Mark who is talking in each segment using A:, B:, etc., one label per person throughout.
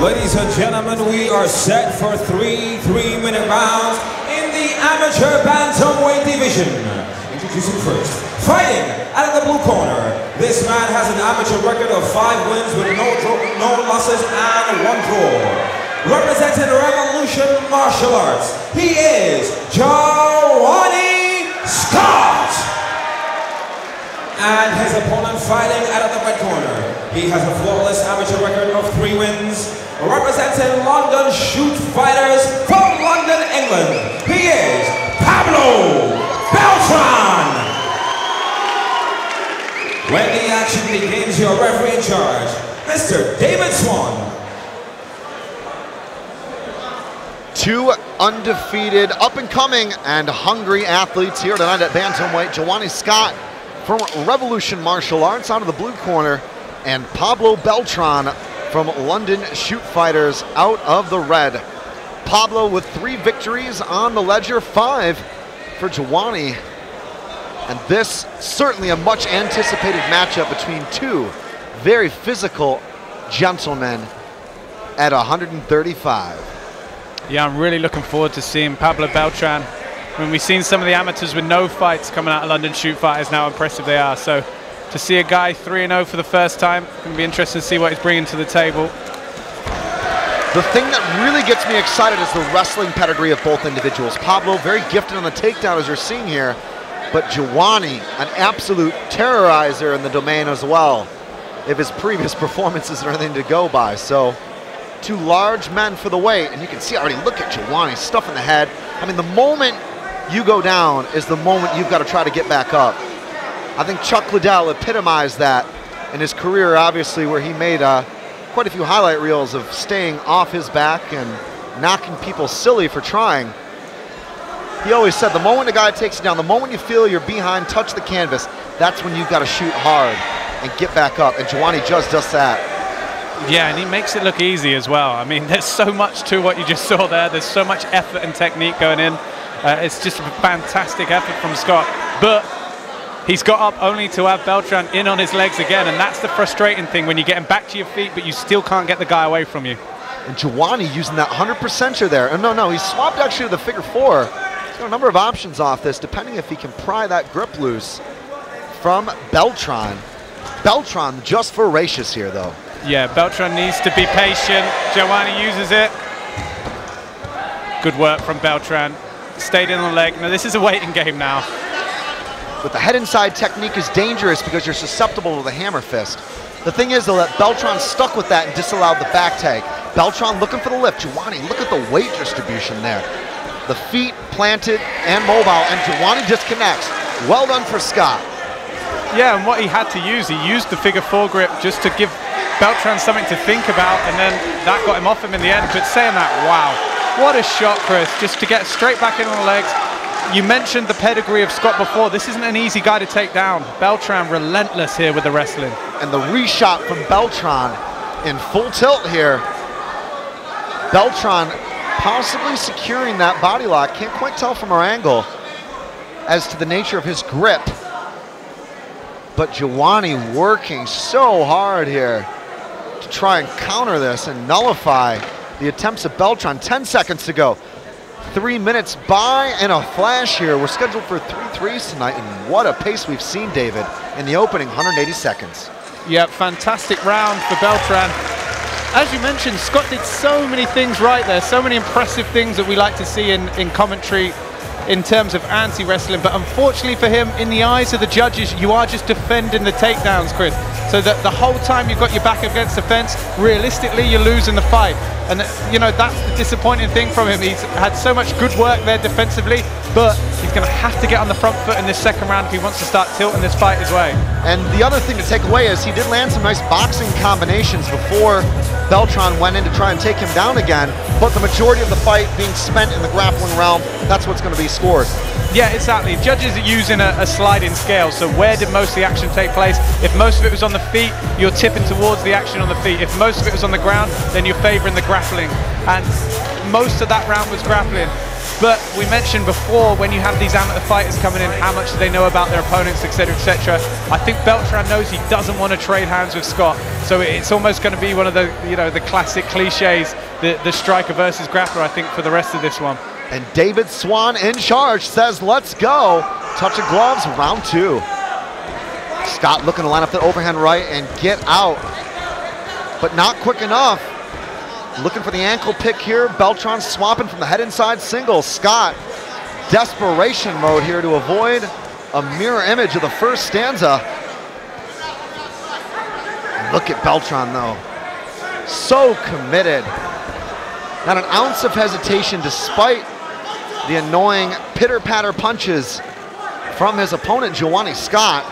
A: Ladies and gentlemen, we are set for three 3-minute rounds in the amateur bantamweight division. Introducing first, fighting out of the blue corner. This man has an amateur record of 5 wins with no losses and 1 draw. Representing Revolution Martial Arts, he is Jawany Scott. And his opponent fighting out of the red corner. He has a flawless amateur record of 3 wins. Representing London Shoot Fighters from London, England, he is Pablo Beltran. When the action begins, your referee in charge, Mr. David Swan.
B: 2 undefeated, up-and-coming, and hungry athletes here tonight at Bantamweight. Jawany Scott from Revolution Martial Arts out of the blue corner, and Pablo Beltran from London Shoot Fighters out of the red. Pablo with 3 victories on the ledger, 5 for Jawany. And this certainly a much anticipated matchup between 2 very physical gentlemen at 135.
C: Yeah, I'm really looking forward to seeing Pablo Beltran. I mean, we've seen some of the amateurs with no fights coming out of London Shoot Fighters, how impressive they are. So to see a guy 3-0 for the first time, it's going to be interesting to see what he's bringing to the table.
B: The thing that really gets me excited is the wrestling pedigree of both individuals. Pablo, very gifted on the takedown, as you're seeing here, but Jawany, an absolute terrorizer in the domain as well, if his previous performances are anything to go by. So 2 large men for the weight, and you can see already, look at Jawany, stuff in the head. I mean, the moment you go down is the moment you've got to try to get back up. I think Chuck Liddell epitomized that in his career, obviously, where he made quite a few highlight reels of staying off his back and knocking people silly for trying. He always said, the moment a guy takes you down, the moment you feel your behind touch the canvas, that's when you've got to shoot hard and get back up, and Jawany just does that.
C: Yeah, and he makes it look easy as well. I mean, there's so much to what you just saw there. There's so much effort and technique going in. It's just a fantastic effort from Scott. But he's got up only to have Beltran in on his legs again, and that's the frustrating thing when you get him back to your feet, but you still can't get the guy away from you.
B: And Jawany using that 100%er there. And no, he swapped actually to the figure 4. He's got a number of options off this, depending if he can pry that grip loose from Beltran. Beltran just voracious here, though.
C: Yeah, Beltran needs to be patient. Jawany uses it. Good work from Beltran. Stayed in on the leg. Now, this is a waiting game now.
B: But the head inside technique is dangerous because you're susceptible to the hammer fist. The thing is, though, that Beltran stuck with that and disallowed the back tag. Beltran looking for the lift. Jawany, look at the weight distribution there. The feet planted and mobile, and Jawany disconnects. Well done for Scott.
C: Yeah, and what he had to use, he used the figure 4 grip just to give Beltran something to think about, and then that got him off him in the end. But saying that, wow, what a shot, Chris, just to get straight back in on the legs. You mentioned the pedigree of Scott before. This isn't an easy guy to take down. Beltran relentless here with the wrestling.
B: And the reshot from Beltran in full tilt here. Beltran possibly securing that body lock. Can't quite tell from our angle as to the nature of his grip. But Jawany working so hard here to try and counter this and nullify the attempts of Beltran. 10 seconds to go. 3 minutes by and a flash here. We're scheduled for 3 threes tonight, and what a pace we've seen, David, in the opening 180 seconds.
C: Yeah, fantastic round for Beltran. As you mentioned, Scott did so many things right there, so many impressive things that we like to see in commentary in terms of anti-wrestling, but unfortunately for him, in the eyes of the judges, you are just defending the takedowns, Chris. So that the whole time you've got your back against the fence, realistically, you're losing the fight. And, you know, that's the disappointing thing from him. He's had so much good work there defensively, but he's going to have to get on the front foot in this second round if he wants to start tilting this fight his way.
B: And the other thing to take away is he did land some nice boxing combinations before Beltran went in to try and take him down again, but the majority of the fight being spent in the grappling realm, that's what's going to be scored.
C: Yeah, exactly. Judges are using a sliding scale, so where did most of the action take place? If most of it was on the feet, you're tipping towards the action on the feet. If most of it was on the ground, then you're favoring the grappling. And most of that round was grappling. But we mentioned before, when you have these amateur fighters coming in, how much do they know about their opponents, etc., etc. I think Beltran knows he doesn't want to trade hands with Scott, so it's almost going to be one of the, you know, the classic cliches, the striker versus grappler, I think, for the rest of this one.
B: And David Swan in charge says, let's go. Touch of gloves, round 2. Scott looking to line up the overhand right and get out, but not quick enough. Looking for the ankle pick here. Beltran swapping from the head inside single. Scott, desperation mode here to avoid a mirror image of the first stanza. Look at Beltran though. So committed. Not an ounce of hesitation despite the annoying pitter-patter punches from his opponent, Jawany Scott.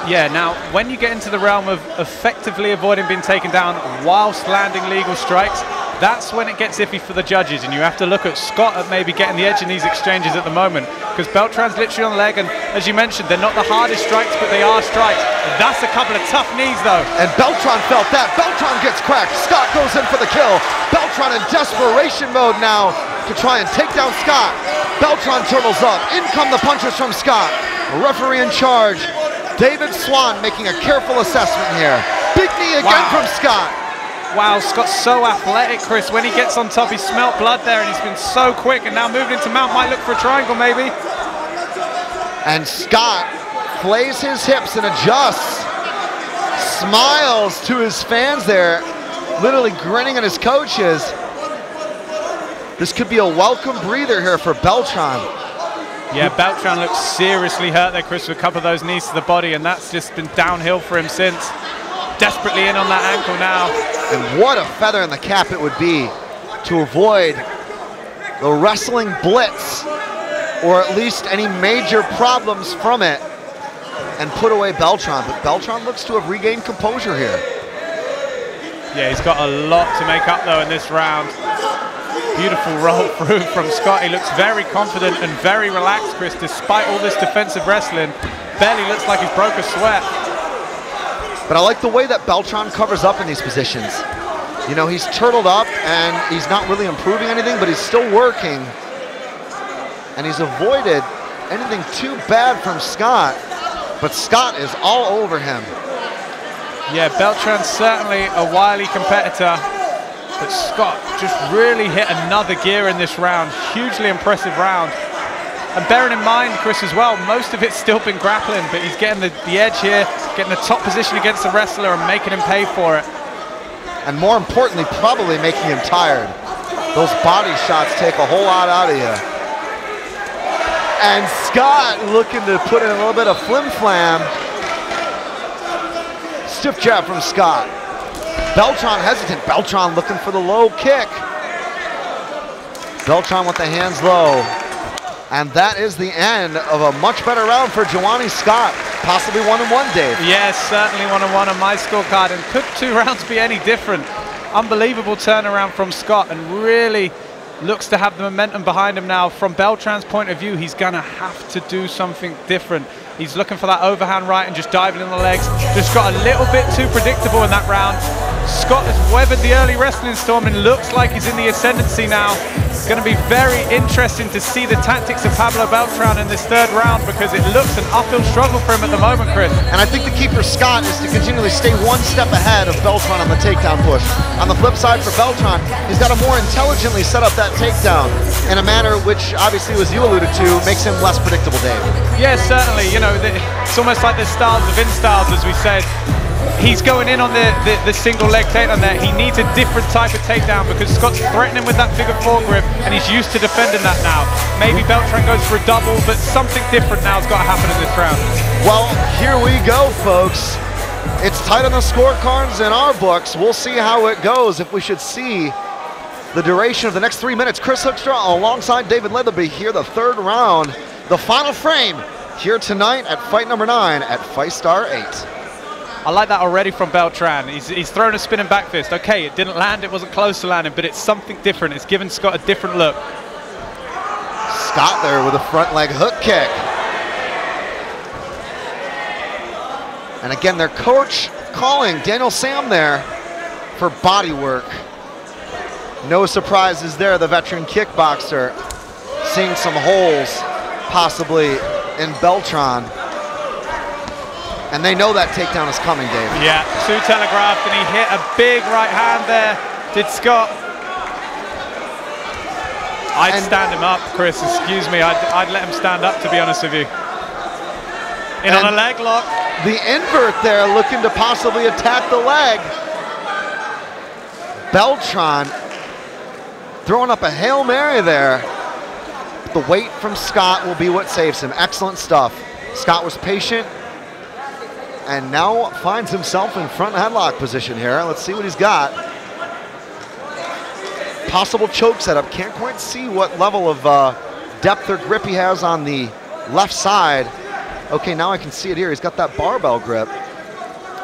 C: Yeah, now, when you get into the realm of effectively avoiding being taken down whilst landing legal strikes, that's when it gets iffy for the judges, and you have to look at Scott at maybe getting the edge in these exchanges at the moment, because Beltran's literally on the leg, and as you mentioned, they're not the hardest strikes, but they are strikes. That's a couple of tough knees, though.
B: And Beltran felt that. Beltran gets cracked. Scott goes in for the kill. Beltran in desperation mode now to try and take down Scott. Beltran turtles up. In come the punches from Scott. A referee in charge. David Swan making a careful assessment here. Big knee again from Scott.
C: Wow, Scott's so athletic, Chris. When he gets on top, he smelt blood there, and he's been so quick, and now moving into mount, might look for a triangle maybe.
B: And Scott flays his hips and adjusts. Smiles to his fans there, literally grinning at his coaches. This could be a welcome breather here for Beltran.
C: Yeah, Beltran looks seriously hurt there, Chris, with a couple of those knees to the body, and that's just been downhill for him since. Desperately in on that ankle now.
B: And what a feather in the cap it would be to avoid the wrestling blitz, or at least any major problems from it, and put away Beltran. But Beltran looks to have regained composure here.
C: Yeah, he's got a lot to make up, though, in this round. Beautiful roll through from Scott. He looks very confident and very relaxed, Chris, despite all this defensive wrestling. Barely looks like he's broke a sweat.
B: But I like the way that Beltran covers up in these positions. You know, he's turtled up and he's not really improving anything, but he's still working. And he's avoided anything too bad from Scott, but Scott is all over him.
C: Yeah, Beltran's certainly a wily competitor, but Scott just really hit another gear in this round. Hugely impressive round. And bearing in mind, Chris, as well, most of it's still been grappling, but he's getting the edge here, getting the top position against the wrestler and making him pay for it.
B: And more importantly, probably making him tired. Those body shots take a whole lot out of you. And Scott looking to put in a little bit of flim-flam. Stiff jab from Scott. Beltran hesitant. Beltran looking for the low kick. Beltran with the hands low. And that is the end of a much better round for Jawany Scott. Possibly 1-1, Dave.
C: Yes, certainly 1-1 on my scorecard. And could 2 rounds be any different? Unbelievable turnaround from Scott, and really looks to have the momentum behind him now. From Beltran's point of view, he's gonna have to do something different. He's looking for that overhand right and just diving in the legs. Just got a little bit too predictable in that round. Scott has weathered the early wrestling storm and looks like he's in the ascendancy now. It's going to be very interesting to see the tactics of Pablo Beltran in this 3rd round, because it looks an uphill struggle for him at the moment, Chris.
B: And I think the key for Scott is to continually stay 1 step ahead of Beltran on the takedown push. On the flip side for Beltran, he's got to more intelligently set up that takedown in a manner which, obviously, as you alluded to, makes him less predictable, Dave.
C: Yeah, certainly. You know, it's almost like the styles within styles, as we said. He's going in on the single leg takedown there. He needs a different type of takedown because Scott's threatening with that figure 4 grip, and he's used to defending that now. Maybe Beltran goes for a double, but something different now has got to happen in this round. Well,
B: here we go, folks. It's tight on the scorecards in our books. We'll see how it goes, if we should see the duration of the next 3 minutes. Chris Hoekstra alongside David Leatherby here, the 3rd round, the final frame here tonight at fight number 9 at FIGHTSTAR 8.
C: I like that already from Beltran. He's thrown a spinning back fist. Okay, it didn't land, it wasn't close to landing, but it's something different. It's given Scott a different look.
B: Scott there with a front leg hook kick. And again, their coach calling Daniel Sam there for body work. No surprises there. The veteran kickboxer seeing some holes possibly in Beltran. And they know that takedown is coming, David.
C: Yeah, too telegraphed, and he hit a big right hand there, did Scott. I'd stand him up, Chris, excuse me. I'd let him stand up, to be honest with you. In on a leg lock.
B: The invert there, looking to possibly attack the leg. Beltran throwing up a Hail Mary there. The weight from Scott will be what saves him. Excellent stuff. Scott was patient and now finds himself in front headlock position here. Let's see what he's got. Possible choke setup. Can't quite see what level of depth or grip he has on the left side. Okay, now I can see it here. He's got that barbell grip.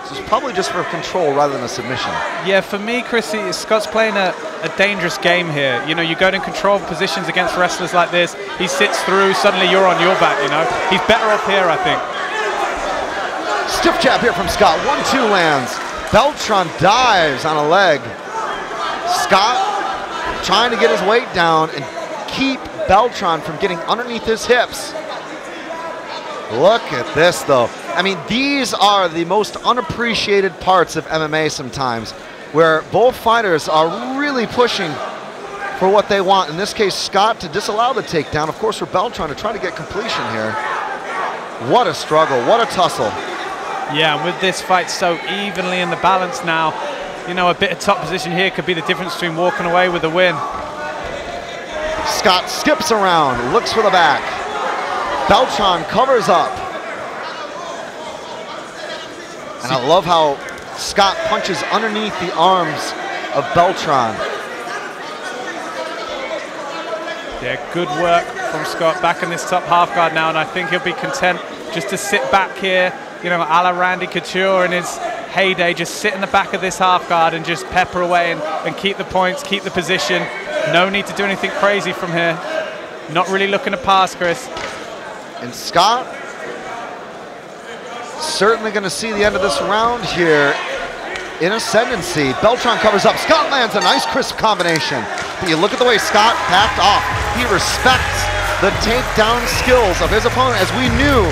B: This is probably just for control rather than a submission. Yeah,
C: for me, Chris, Scott's playing a dangerous game here. You know, you go in control positions against wrestlers like this. He sits through, suddenly you're on your back, you know. He's better off here, I think.
B: Stiff jab here from Scott. 1-2 lands. Beltran dives on a leg. Scott trying to get his weight down and keep Beltran from getting underneath his hips. Look at this, though. I mean, these are the most unappreciated parts of MMA sometimes, where both fighters are really pushing for what they want. In this case, Scott to disallow the takedown. Of course, for Beltran to try to get completion here. What a struggle, what a tussle.
C: Yeah, and with this fight so evenly in the balance now, you know, a bit of top position here could be the difference between walking away with a win.
B: Scott skips around, looks for the back. Beltran covers up. And I love how Scott punches underneath the arms of Beltran.
C: Yeah, good work from Scott back in this top half guard now, and I think he'll be content just to sit back here, you know, a la Randy Couture in his heyday, just sit in the back of this half guard and just pepper away and keep the points, keep the position. No need to do anything crazy from here. Not really looking to pass, Chris.
B: And Scott certainly going to see the end of this round here in ascendancy. Beltran covers up. Scott lands a nice crisp combination. But you look at the way Scott backed off. He respects the takedown skills of his opponent, as we knew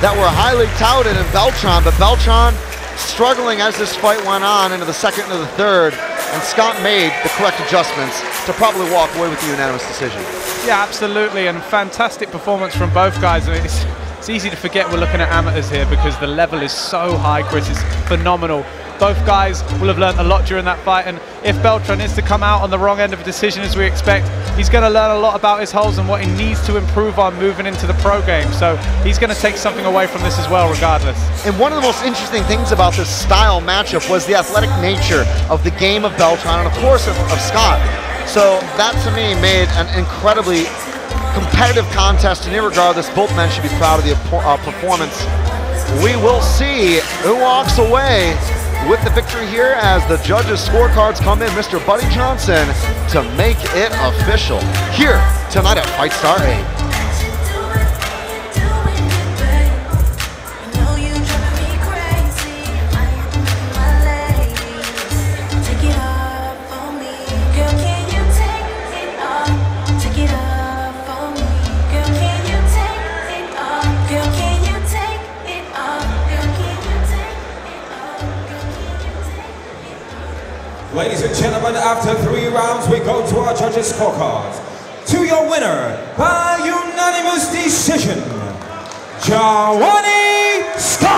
B: that were highly touted in Beltran. But Beltran struggling as this fight went on into the second and the third. And Scott made the correct adjustments to probably walk away with the unanimous decision.
C: Yeah, absolutely, and fantastic performance from both guys. I mean, it's easy to forget we're looking at amateurs here because the level is so high, Chris. It's phenomenal. Both guys will have learned a lot during that fight, and if Beltran is to come out on the wrong end of a decision as we expect, he's going to learn a lot about his holes and what he needs to improve on moving into the pro game. So he's going to take something away from this as well, regardless.
B: And one of the most interesting things about this style matchup was the athletic nature of the game of Beltran and, of course, of Scott. So that, to me, made an incredibly competitive contest, and irregardless, both men should be proud of the performance. We will see who walks away with the victory here as the judges' scorecards come in. Mr. Buddy Johnson to make it official here tonight at FIGHTSTAR 8.
A: Ladies and gentlemen, after 3 rounds, we go to our judges' scorecards. To your winner, by unanimous decision, Jawany Scott!